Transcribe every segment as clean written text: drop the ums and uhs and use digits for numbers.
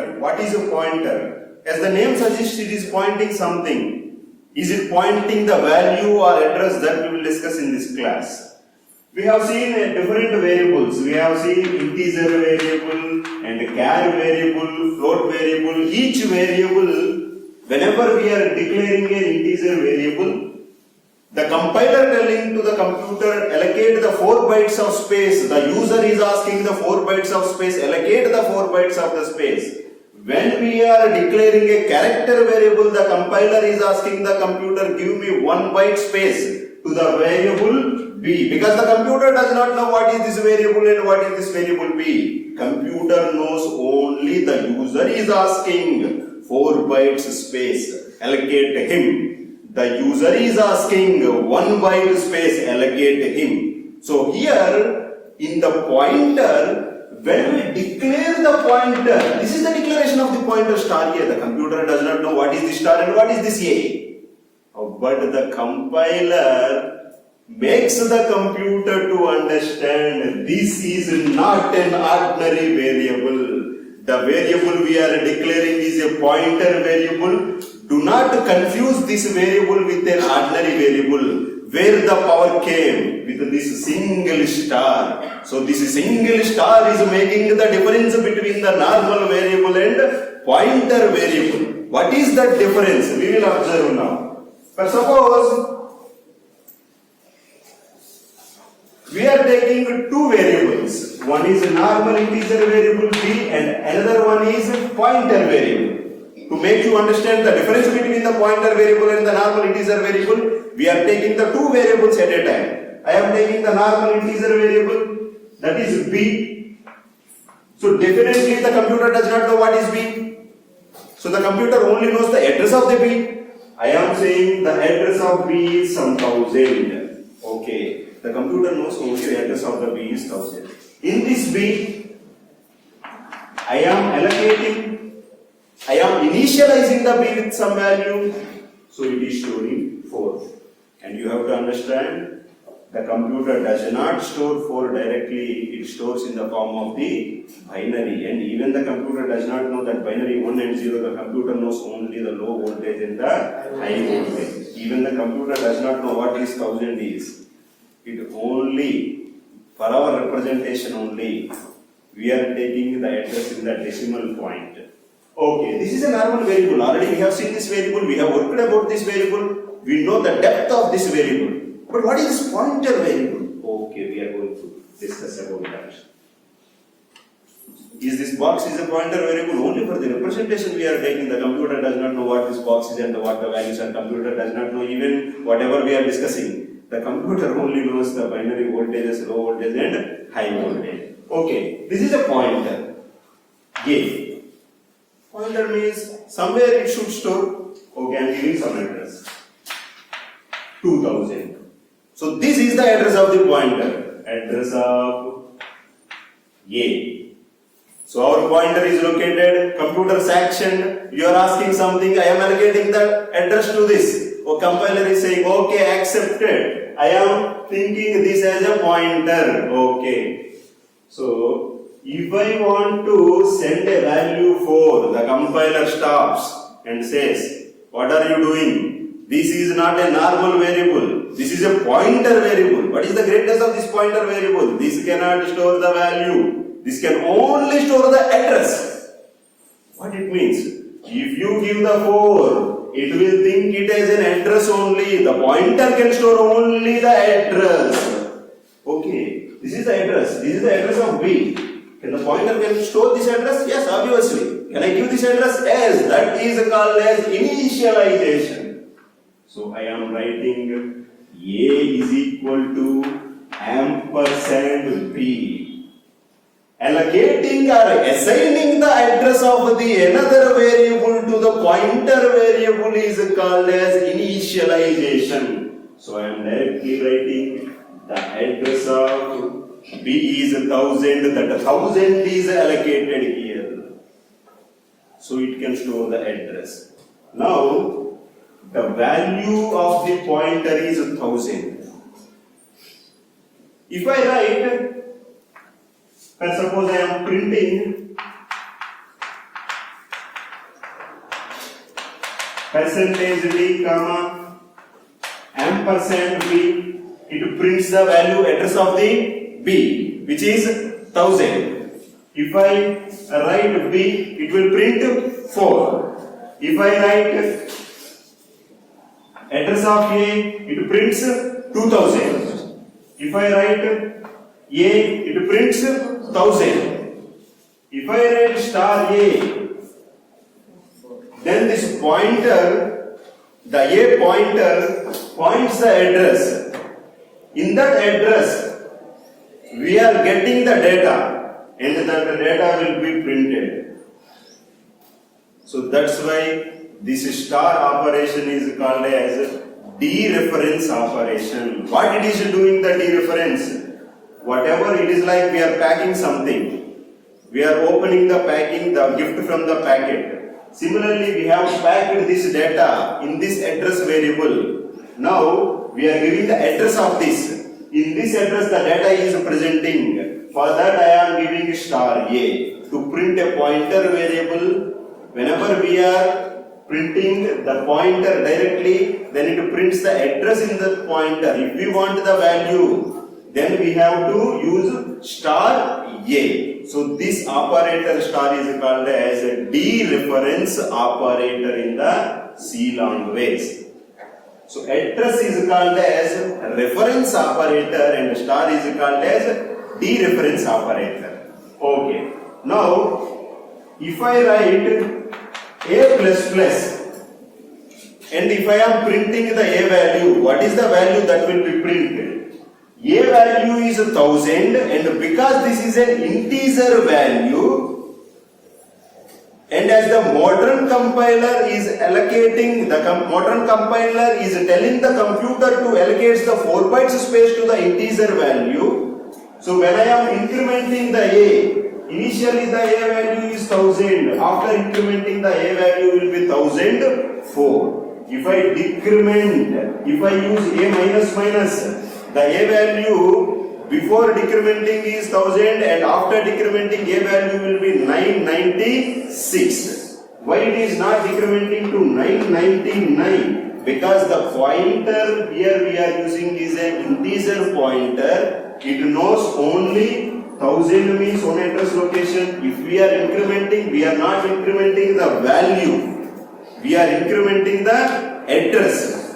pointer. What is a pointer? As the name suggests, it is pointing something. Is it pointing the value or address? That we will discuss in this class. We have seen different variables. We have seen integer variable and char variable, float variable. Each variable, whenever we are declaring an integer variable, the compiler telling to the computer allocate the 4 bytes of space. The user is asking the 4 bytes of space, allocate the 4 bytes of the space. When we are declaring a character variable, the compiler is asking the computer give me 1 byte space to the variable b, because the computer does not know what is this variable and what is this variable b. Computer knows only the user is asking 4 bytes space, allocate him. The user is asking 1 byte space, allocate him. So here in the pointer, when we declare the pointer, this is the declaration of the pointer star here. The computer does not know what is this star and what is this a. But the compiler makes the computer to understand this is not an ordinary variable. The variable we are declaring is a pointer variable. Do not confuse this variable with an ordinary variable where the power came with this single star. So this single star is making the difference between the normal variable and pointer variable. What is that difference? We will observe now. But suppose we are taking two variables. One is a normal integer variable b and another one is a pointer variable. To make you understand the difference between the pointer variable and the normal integer variable, we are taking the two variables at a time. I am taking the normal integer variable, that is b. So definitely the computer does not know what is b. So the computer only knows the address of the b. I am saying the address of b is some 1000. Okay. The computer knows only the address of the b is 1000. In this b, I am initializing the b with some value, so it is storing 4. And you have to understand, the computer does not store 4 directly, it stores in the form of the binary. And even the computer does not know that binary 1 and 0, the computer knows only the low voltage and the high voltage. Even the computer does not know what this 1000 is. It only, for our representation only, we are taking the address in the decimal point. Okay, this is a normal variable. Already we have seen this variable, we have worked about this variable, we know the depth of this variable. But what is this pointer variable? Okay, we are going to discuss about that. Is this box is a pointer variable? Only for the representation we are taking. The computer does not know what this box is and what the values are. Computer does not know even whatever we are discussing. The computer only knows the binary voltages, low voltage and high voltage. Okay, this is a pointer. A. Pointer means somewhere it should store. Okay, I am giving some address. 2000. So this is the address of the pointer. Address of A. So our pointer is located, computer sanctioned, you are asking something, I am allocating the address to this. Oh, compiler is saying, okay, accepted. I am thinking this as a pointer. Okay. So if I want to send a value 4, the compiler stops and says, what are you doing? This is not a normal variable. This is a pointer variable. What is the greatness of this pointer variable? This cannot store the value. This can only store the address. What it means? If you give the 4, it will think it as an address only. The pointer can store only the address. Okay, this is the address. This is the address of B. Can the pointer can store this address? Yes, obviously. Can I give this address? Yes, that is called as initialization. So I am writing A is equal to ampersand B. Allocating or assigning the address of the another variable to the pointer variable is called as initialization. So I am directly writing the address of B is 1000, that 1000 is allocated here. So it can store the address. Now, the value of the pointer is 1000. If I write, and suppose I am printing percentage D comma ampersand B, it prints the value address of the B, which is 1000. If I write B, it will print 4. If I write address of A, it prints 2000. If I write A, it prints 1000. If I write star A, then this pointer, the A pointer points the address. In that address, we are getting the data, and that data will be printed. So that's why this star operation is called as dereference operation. What it is doing the dereference? Whatever it is, like we are packing something, we are opening the packing, the gift from the packet. Similarly, we have packed this data in this address variable. Now we are giving the address of this. In this address, the data is presenting. For that, I am giving star A to print a pointer variable. Whenever we are printing the pointer directly, then it prints the address in the pointer. If we want the value, then we have to use star A. So this operator star is called as a dereference operator in the C language. So address is called as reference operator and star is called as dereference operator. Okay. Now, if I write A++, and if I am printing the A value, what is the value that will be printed? A value is 1000, and because this is an integer value, and as the modern compiler is allocating, modern compiler is telling the computer to allocate the 4 bytes space to the integer value. So when I am incrementing the A, initially the A value is 1000. After incrementing the A value will be 1004. If I decrement, if I use A minus minus, the A value before decrementing is 1000 and after decrementing A value will be 996. Why it is not decrementing to 999? Because the pointer here we are using is an integer pointer. It knows only 1000 means one address location. If we are incrementing, we are not incrementing the value. We are incrementing the address.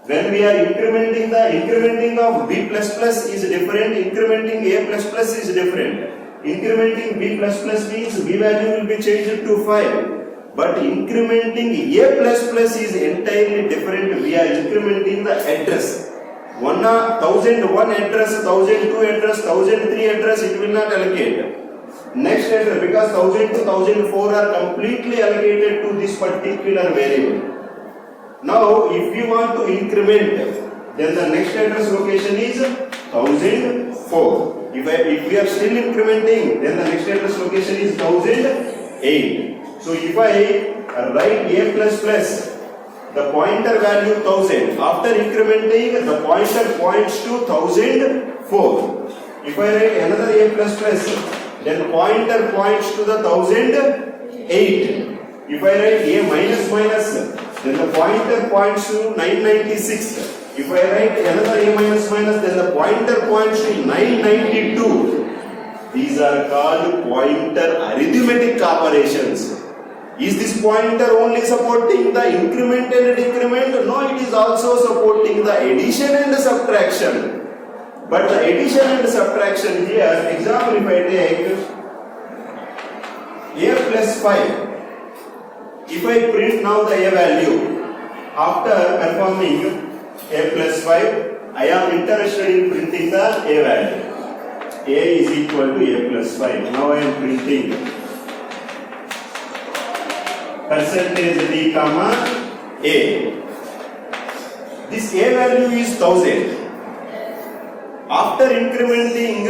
When we are incrementing, the incrementing of B++ is different, incrementing A++ is different. Incrementing B++ means B value will be changed to 5. But incrementing A++ is entirely different. We are incrementing the address. 1001 address, 1002 address, 1003 address, it will not allocate. Next address, because 1000 to 1004 are completely allocated to this particular variable. Now, if you want to increment, then the next address location is 1004. If we are still incrementing, then the next address location is 1008. So, if I write A++, the pointer value 1000. After incrementing, the pointer points to 1004. If I write another A++, then the pointer points to the 1008. If I write A minus minus, then the pointer points to 996. If I write another A minus minus, then the pointer points to 992. These are called pointer arithmetic operations. Is this pointer only supporting the increment and decrement? No, it is also supporting the addition and subtraction. But the addition and subtraction here, example if I take A plus 5. If I print now the A value, after performing A plus 5, I am interested in printing the A value. A is equal to A plus 5. Now I am printing percentage D comma A. This A value is 1000. After incrementing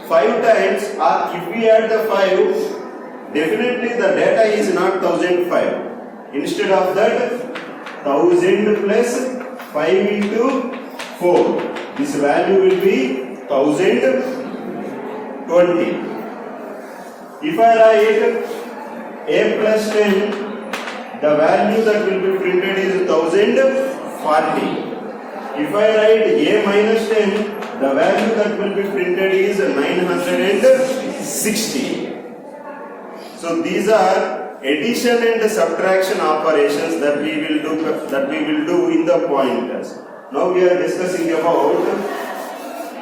5 times, or if we add the 5, definitely the data is not 1005. Instead of that, 1000 plus 5 into 4. This value will be 1020. If I write A plus 10 the value that will be printed is 1040. If I write A minus 10, the value that will be printed is 960. So these are addition and subtraction operations that we will do in the pointers. Now we are discussing about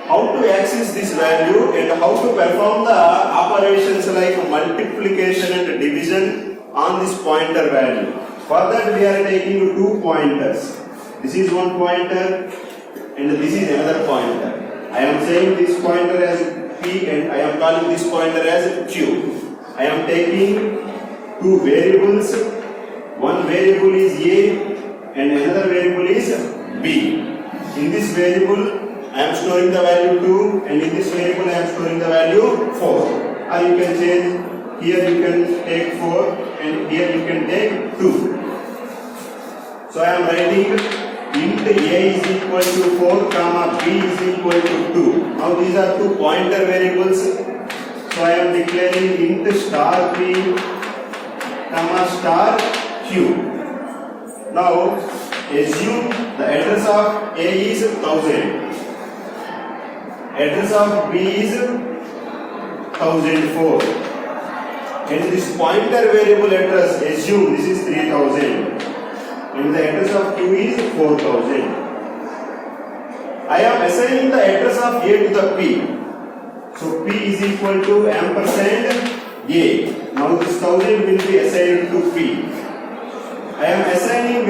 how to access this value and how to perform the operations like multiplication and division on this pointer value. For that we are taking two pointers. This is one pointer and this is another pointer. I am saying this pointer as P and I am calling this pointer as Q. I am taking two variables. One variable is A and another variable is B. In this variable I am storing the value 2 and in this variable I am storing the value 4. Or you can change, here you can take 4 and here you can take 2. So I am writing int A is equal to 4 comma B is equal to 2. Now these are two pointer variables. So I am declaring int star P comma star Q. Now assume the address of A is 1000. Address of B is 1004. And this pointer variable address, assume this is 3000. And the address of Q is 4000. I am assigning the address of A to the P. So P is equal to ampersand A. Now this 1000 will be assigned to P. I am assigning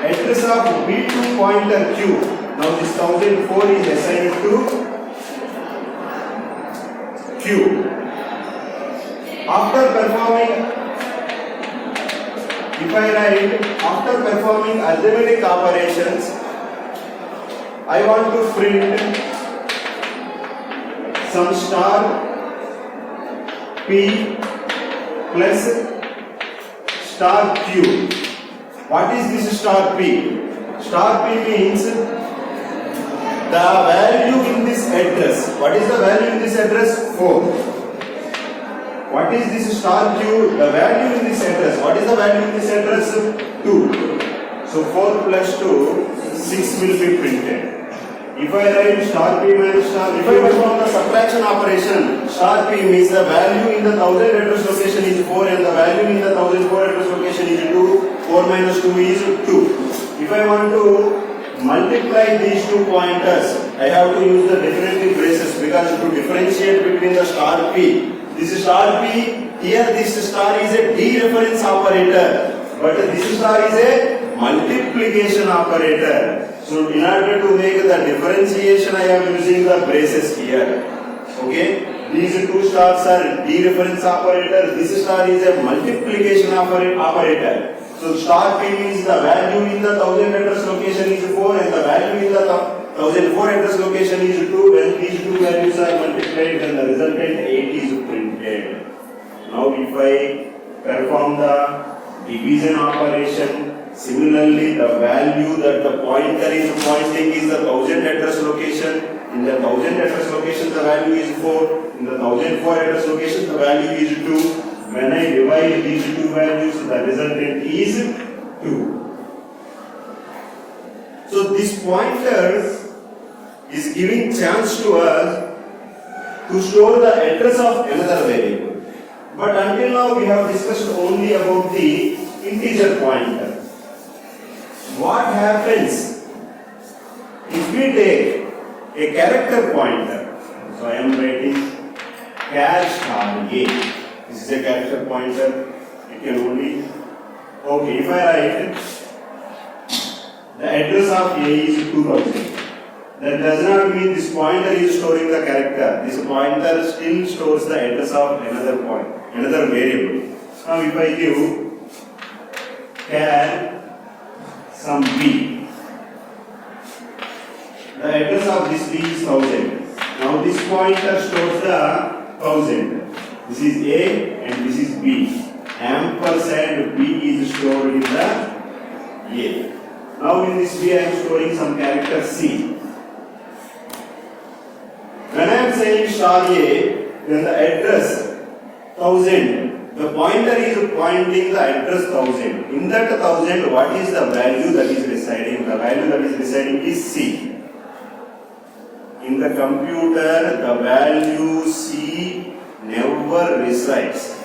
address of B to pointer Q. Now this 1004 is assigned to Q. After performing arithmetic operations, I want to print some star P plus star Q. What is this star P? Star P means the value in this address. What is the value in this address? 4. What is this star Q? The value in this address. What is the value in this address? 2. So 4 plus 2, 6 will be printed. If I write star P minus star, if I perform the subtraction operation, star P means the value in the 1000 address location is 4 and the value in the 1004 address location is 2. 4 minus 2 is 2. If I want to multiply these two pointers, I have to use the definitive braces because to differentiate between the star P. This star P, here this star is a dereference operator, but this star is a multiplication operator. So in order to make the differentiation, I am using the braces here. Okay, these two stars are dereference operator. This star is a multiplication operator. So star P means the value in the 1000 address location is 4 and the value in the 1004 address location is 2. When these two values are multiplied, then the resultant 8 is printed. Now if I perform the division operation, similarly the value that the pointer is pointing is the 1000 address location. In the 1000 address location the value is 4. In the 1004 address location the value is 2. When I divide these two values, the resultant is 2. So this pointer is giving chance to us to store the address of another variable. But until now we have discussed only about the integer pointer. What happens if we take a character pointer? So I am writing char star A. This is a character pointer. It can only. Okay, if I write the address of A is 2000, that does not mean this pointer is storing the character. This pointer still stores the address of another variable. Now if I give char some B, the address of this B is 1000. Now this pointer stores the 1000. This is A and this is B. Ampersand B is stored in the A. Now in this B I am storing some character C. When I am saying star A, then the address 1000, The pointer is pointing the address 1000. In that 1000, what is the value that is residing? The value that is residing is C. In the computer, the value C never resides.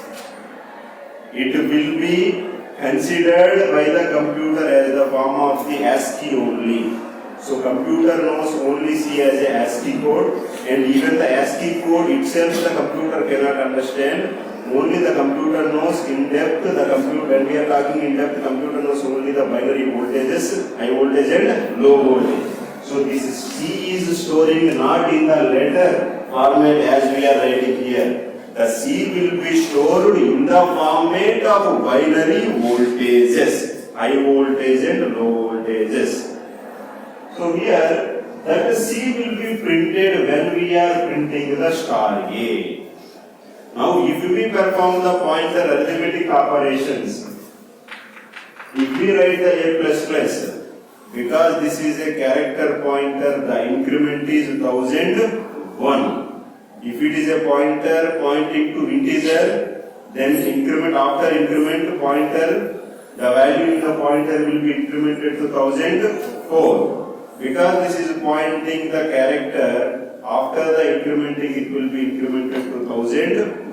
It will be considered by the computer as the form of the ASCII only. So computer knows only C as a ASCII code, and even the ASCII code itself the computer cannot understand. Only the computer knows in depth. When we are talking in depth, computer knows only the binary voltages, high voltage and low voltage. So this C is storing not in the letter format as we are writing here. The C will be stored in the format of binary voltages, high voltage and low voltages. So here, that C will be printed when we are printing the star A. Now, if we perform the pointer arithmetic operations, if we write the A++, because this is a character pointer, the increment is 1001. If it is a pointer pointing to integer, then increment after increment pointer, the value in the pointer will be incremented to 1004. Because this is pointing the character, after the incrementing it will be incremented to 1001.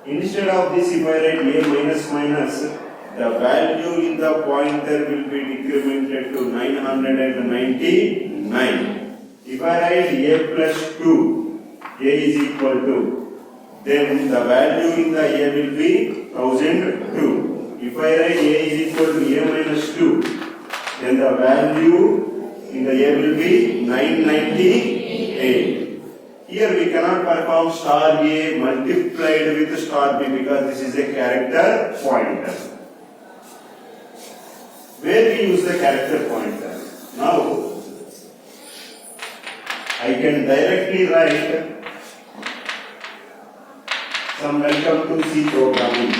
Instead of this, if I write A minus minus, the value in the pointer will be decremented to 999. If I write A plus 2, A is equal to, then the value in the A will be 1002. If I write A is equal to A minus 2, then the value in the A will be 998. Here we cannot perform star A multiplied with star B because this is a character pointer. Where we use the character pointer? Now, I can directly write some welcome to C programming.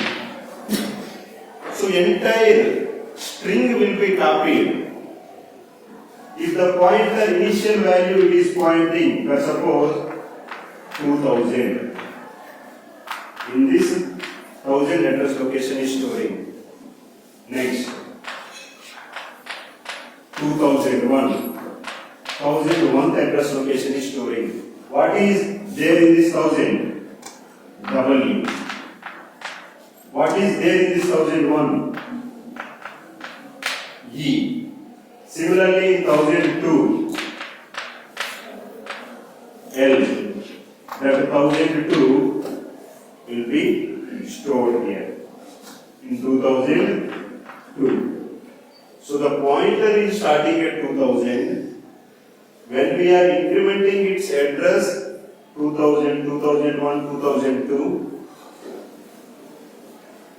So entire string will be copied. If the pointer initial value is pointing, let's suppose 2000. In this 1000 address location is storing. Next, 2001. 1001th address location is storing. What is there in this 1000? W. What is there in this 1001? E. Similarly, in 1002, L. That 1002 will be stored here in 2002. So the pointer is starting at 2000. When we are incrementing its address 2000, 2001, 2002,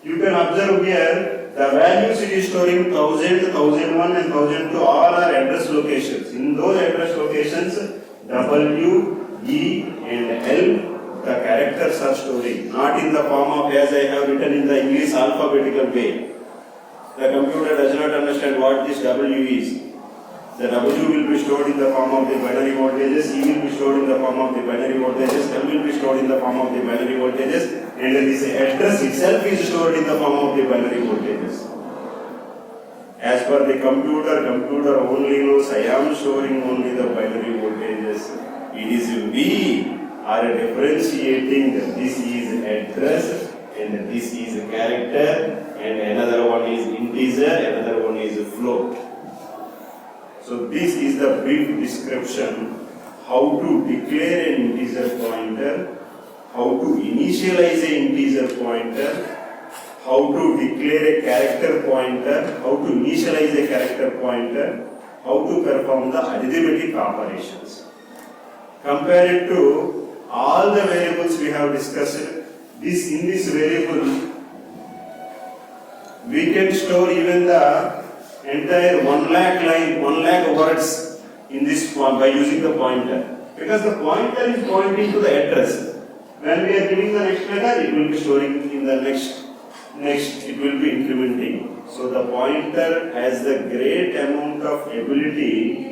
you can observe here the values it is storing 1000, 1001 and 1002 all are address locations. In those address locations, W, E and L, the characters are storing, not in the form of as I have written in the English alphabetical way. The computer does not understand what this W is. The W will be stored in the form of the binary voltages, E will be stored in the form of the binary voltages, L will be stored in the form of the binary voltages, and this address itself is stored in the form of the binary voltages. As per the computer only knows I am storing only the binary voltages. It is we are differentiating that this is address and this is character and another one is integer, another one is float. So this is the brief description how to declare an integer pointer, how to initialize an integer pointer, how to declare a character pointer, how to initialize a character pointer, how to perform the arithmetic operations. Compared to all the variables we have discussed, in this variable we can store even the entire 1 lakh line, 1 lakh words in this by using the pointer, because the pointer is pointing to the address. When we are giving the next letter, it will be storing in the next it will be incrementing. So the pointer has the great amount of ability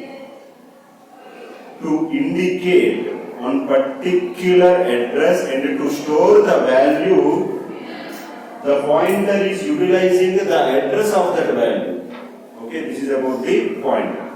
to indicate one particular address and to store the value the pointer is utilizing the address of that value. Okay, this is about the pointer.